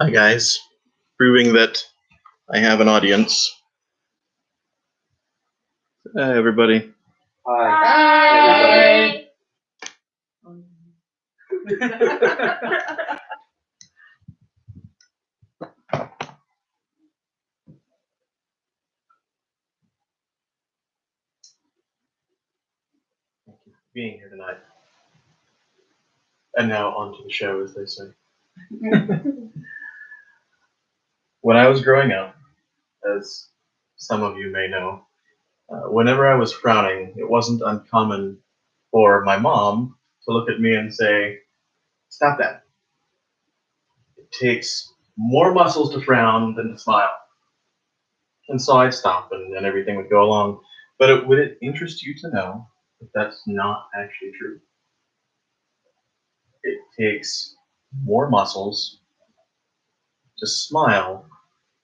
Hi guys, proving that I have an audience. Hi everybody. Hi. Thank you for being here tonight. And now on to the show, as they say. When I was growing up, as some of you may know, whenever I was frowning, it wasn't uncommon for my mom to look at me and say, "Stop that. It takes more muscles to frown than to smile." And so I'd stop and everything would go along. But would it interest you to know that that's not actually true? It takes more muscles to smile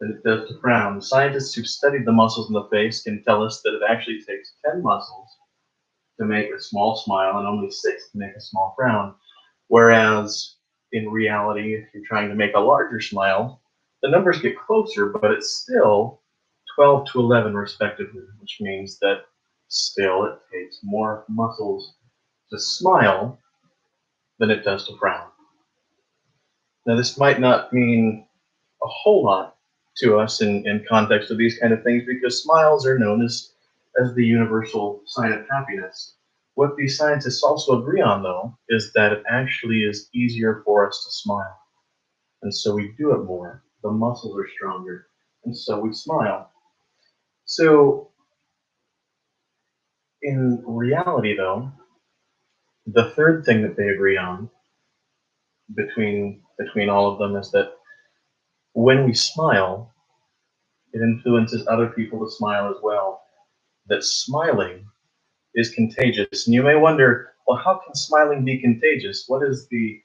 than it does to frown. Scientists who've studied the muscles in the face can tell us that it actually takes 10 muscles to make a small smile and only 6 to make a small frown. Whereas in reality, if you're trying to make a larger smile, the numbers get closer, but it's still 12 to 11 respectively, which means that still it takes more muscles to smile than it does to frown. Now, this might not mean a whole lot to us in context of these kind of things because smiles are known as the universal sign of happiness. What these scientists also agree on, though, is that it actually is easier for us to smile. And so we do it more. The muscles are stronger. And so we smile. So in reality, though, the third thing that they agree on between all of them is that when we smile, it influences other people to smile as well. That smiling is contagious. And you may wonder, well, how can smiling be contagious? What is the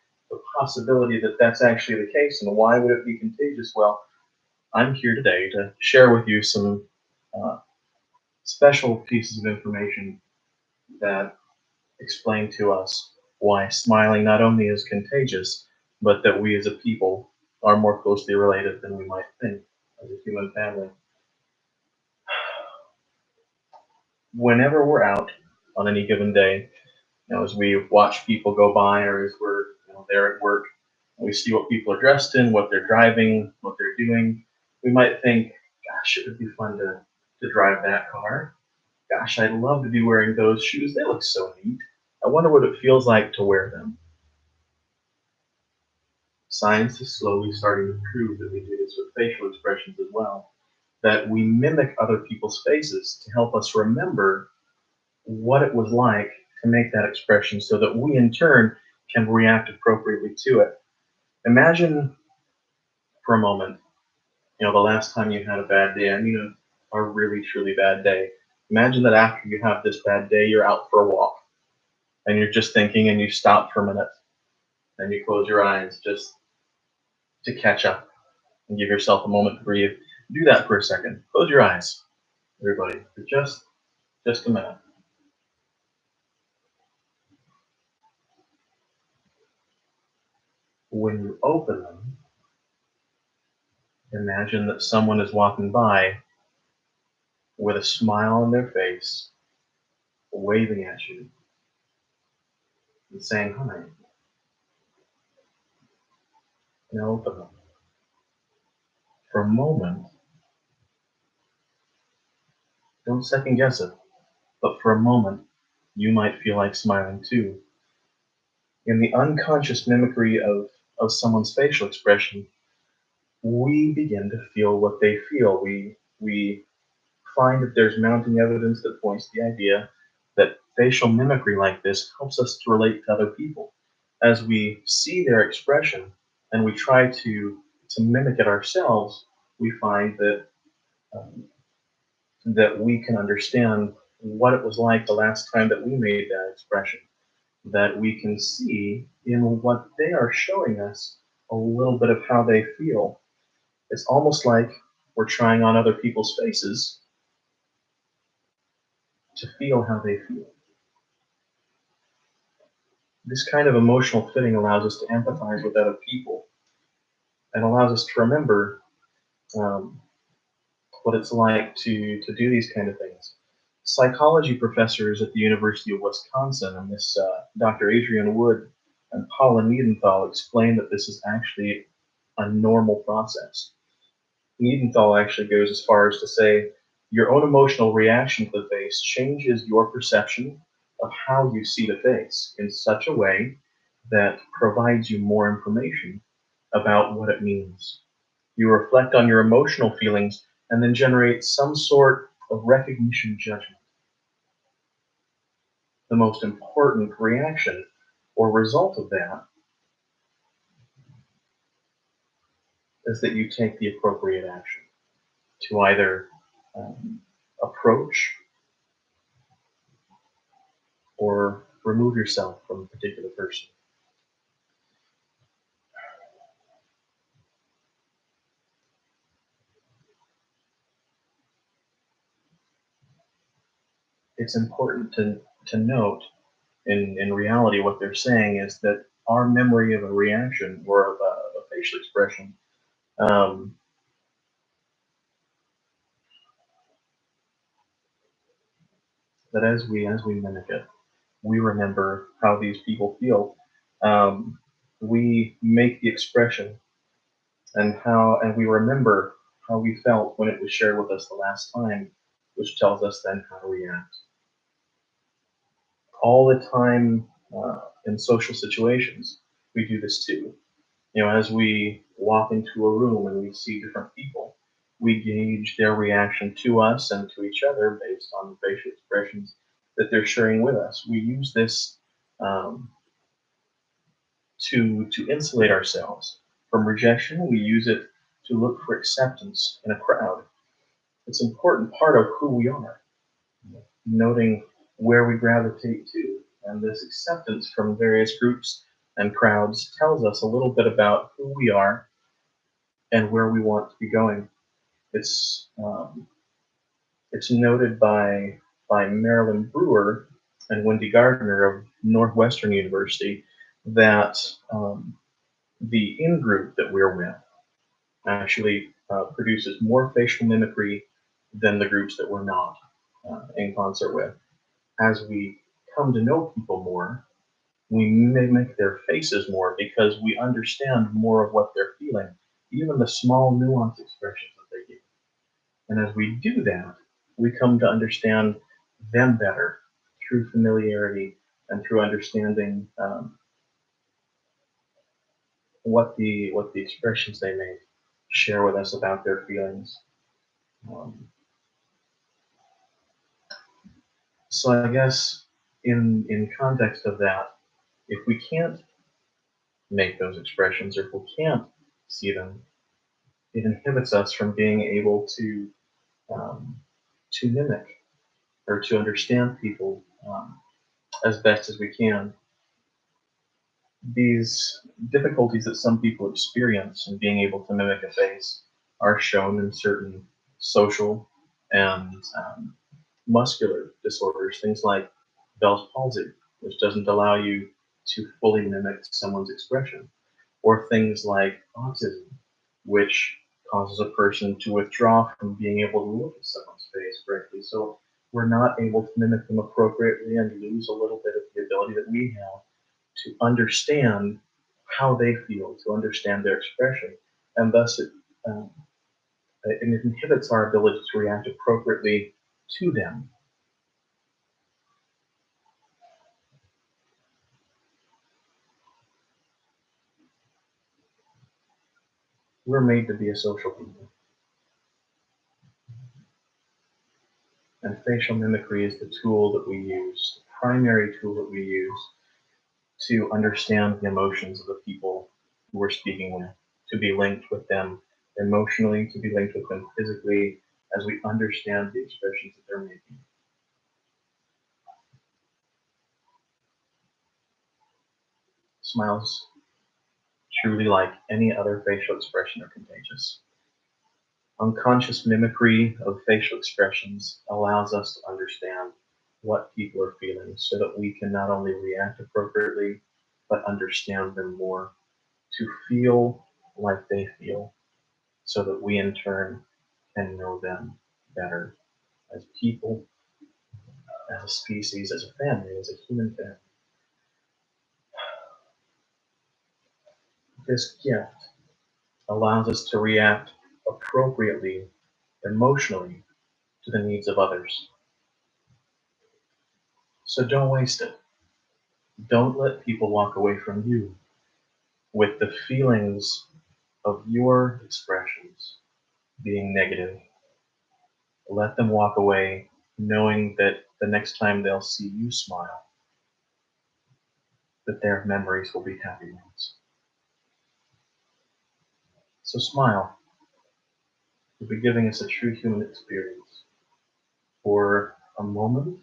possibility that that's actually the case, and why would it be contagious? Well, I'm here today to share with you some uh, special pieces of information that explain to us why smiling not only is contagious, but that we as a people are more closely related than we might think as a human family. Whenever we're out on any given day, as we watch people go by or as we're there at work, we see what people are dressed in, what they're driving, what they're doing. We might think, gosh, it would be fun to drive that car. Gosh, I'd love to be wearing those shoes. They look so neat. I wonder what it feels like to wear them. Science is slowly starting to prove that we do this with facial expressions as well, that we mimic other people's faces to help us remember what it was like to make that expression so that we in turn can react appropriately to it. Imagine for a moment, the last time you had a bad day, a really truly bad day. Imagine that after you have this bad day, you're out for a walk and you're just thinking and you stop for a minute and you close your eyes just to catch up and give yourself a moment to breathe. Do that for a second. Close your eyes, everybody, for just a minute. When you open them, imagine that someone is walking by with a smile on their face, waving at you and saying hi. Now open them. For a moment, don't second guess it, but for a moment, you might feel like smiling too. In the unconscious mimicry of someone's facial expression, we begin to feel what they feel. We find that there's mounting evidence that points to the idea that facial mimicry like this helps us to relate to other people. As we see their expression and we try to mimic it ourselves, we find um, that we can understand what it was like the last time that we made that expression, that we can see in what they are showing us a little bit of how they feel. It's almost like we're trying on other people's faces to feel how they feel. This kind of emotional fitting allows us to empathize with other people. and allows us to remember um, what it's like to do these kind of things. Psychology professors at the University of Wisconsin, and this Dr. Adrian Wood and Paula Niedenthal, explain that this is actually a normal process. Niedenthal actually goes as far as to say your own emotional reaction to the face changes your perception of how you see the face in such a way that provides you more information about what it means. You reflect on your emotional feelings and then generate some sort of recognition judgment. The most important reaction or result of that is that you take the appropriate action to either um, approach or remove yourself from a particular person. It's important to note in reality what they're saying is that our memory of a reaction or of a facial expression, um, that as we mimic it, we remember how these people feel. Um, we make the expression and we remember how we felt when it was shared with us the last time, which tells us then how to react. All the time in social situations, we do this too. As we walk into a room and we see different people, we gauge their reaction to us and to each other based on the facial expressions that they're sharing with us. We use this um, to insulate ourselves from rejection. We use it to look for acceptance in a crowd. It's an important part of who we are, noting where we gravitate to. And this acceptance from various groups and crowds tells us a little bit about who we are and where we want to be going. It's um, it's noted by Marilyn Brewer and Wendy Gardner of Northwestern University that the in group that we're with actually produces more facial mimicry than the groups that we're not in concert with. As we come to know people more, we mimic their faces more because we understand more of what they're feeling, even the small nuanced expressions that they give. And as we do that, we come to understand them better through familiarity and through understanding what the expressions they make share with us about their feelings. Um, so I guess in context of that, if we can't make those expressions or if we can't see them, it inhibits us from being able um, to mimic or to understand people as best as we can. These difficulties that some people experience in being able to mimic a face are shown in certain social and muscular disorders, things like Bell's palsy, which doesn't allow you to fully mimic someone's expression, or things like autism, which causes a person to withdraw from being able to look at someone's face correctly. So we're not able to mimic them appropriately and lose a little bit of the ability that we have to understand how they feel, to understand their expression, and thus um, it inhibits our ability to react appropriately to them. We're made to be a social people, and facial mimicry is the tool that we use, the primary tool that we use to understand the emotions of the people who we're speaking with, to be linked with them emotionally, to be linked with them physically, as we understand the expressions that they're making. Smiles, truly like any other facial expression, are contagious. Unconscious mimicry of facial expressions allows us to understand what people are feeling so that we can not only react appropriately, but understand them more. To feel like they feel, so that we in turn can know them better as people, as a species, as a family, as a human family. This gift allows us to react appropriately, emotionally, to the needs of others. So don't waste it. Don't let people walk away from you with the feelings of your expressions being negative. Let them walk away knowing that the next time they'll see you smile, that their memories will be happy ones. So smile. You'll be giving us a true human experience. For a moment,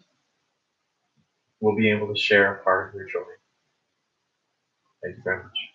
we'll be able to share a part of your joy. Thank you very much.